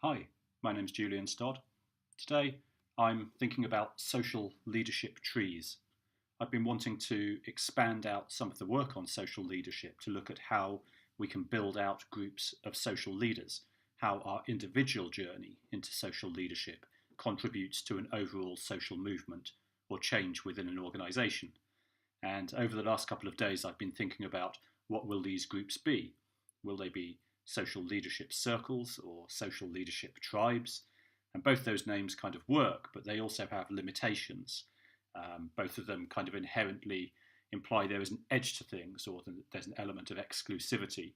Hi, my name's Julian Stodd. Today I'm thinking about social leadership trees. I've been wanting to expand out some of the work on social leadership to look at how we can build out groups of social leaders, how our individual journey into social leadership contributes to an overall social movement or change within an organisation. And over the last couple of days I've been thinking about what will these groups be? Will they be social leadership circles or social leadership tribes? And both those names kind of work, but they also have limitations. Both of them kind of inherently imply there is an edge to things, or that there's an element of exclusivity.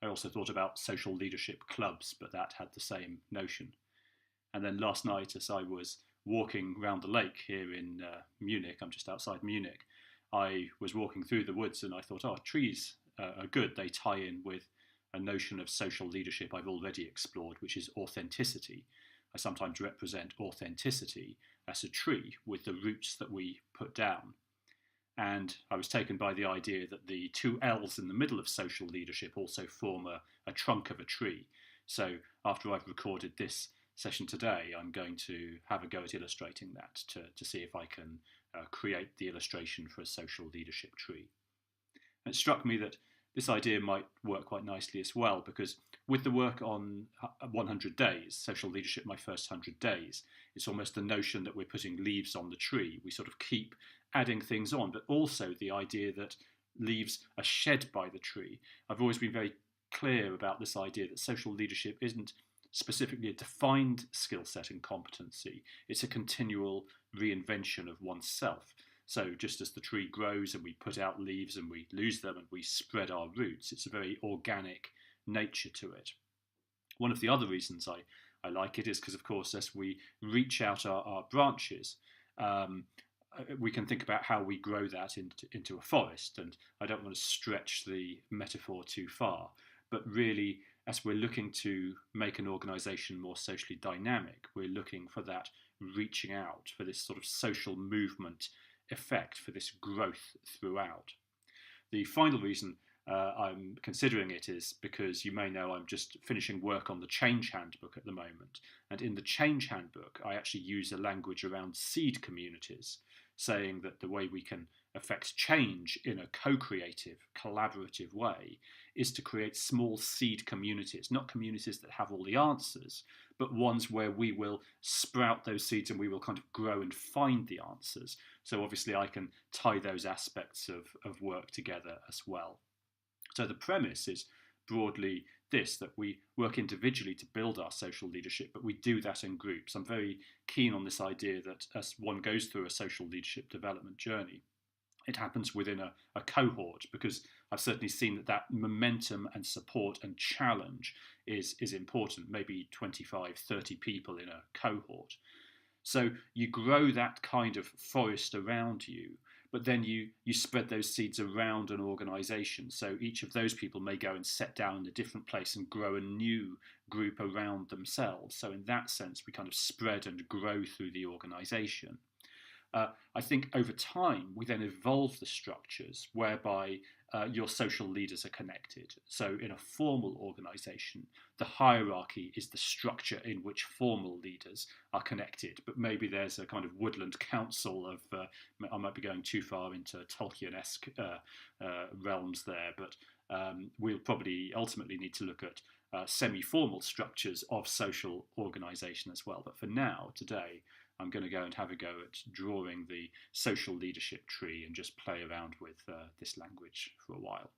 I also thought about social leadership clubs, but that had the same notion. And then last night, as I was walking around the lake here in Munich, I'm just outside Munich, I was walking through the woods and I thought, oh, trees are good. They tie in with a notion of social leadership I've already explored, which is authenticity. I sometimes represent authenticity as a tree with the roots that we put down. And I was taken by the idea that the two L's in the middle of social leadership also form a trunk of a tree. So after I've recorded this session today, I'm going to have a go at illustrating that to see if I can create the illustration for a social leadership tree. And it struck me that this idea might work quite nicely as well, because with the work on 100 days, social leadership, my first 100 days, it's almost the notion that we're putting leaves on the tree. We sort of keep adding things on, but also the idea that leaves are shed by the tree. I've always been very clear about this idea that social leadership isn't specifically a defined skill set and competency. It's a continual reinvention of oneself. So just as the tree grows and we put out leaves and we lose them and we spread our roots, it's a very organic nature to it. One of the other reasons I like it is because, of course, as we reach out our branches, we can think about how we grow that into a forest. And I don't want to stretch the metaphor too far, but really, as we're looking to make an organisation more socially dynamic, we're looking for that reaching out, for this sort of social movement effect, for this growth throughout. The final reason I'm considering it is because you may know I'm just finishing work on the Change Handbook at the moment. And in the Change Handbook, I actually use a language around seed communities, saying that the way we can affect change in a co-creative, collaborative way is to create small seed communities, not communities that have all the answers, but ones where we will sprout those seeds and we will kind of grow and find the answers. So obviously I can tie those aspects of work together as well. So the premise is broadly this, that we work individually to build our social leadership, but we do that in groups. I'm very keen on this idea that as one goes through a social leadership development journey, it happens within a cohort, because I've certainly seen that momentum and support and challenge is important, maybe 25, 30 people in a cohort. So you grow that kind of forest around you, but then you spread those seeds around an organisation. So each of those people may go and set down in a different place and grow a new group around themselves. So in that sense, we kind of spread and grow through the organisation. I think over time, we then evolve the structures whereby your social leaders are connected. So in a formal organisation, the hierarchy is the structure in which formal leaders are connected. But maybe there's a kind of woodland council of, I might be going too far into Tolkien-esque realms there, but we'll probably ultimately need to look at semi-formal structures of social organisation as well. But for now, today, I'm going to go and have a go at drawing the social leadership tree and just play around with this language for a while.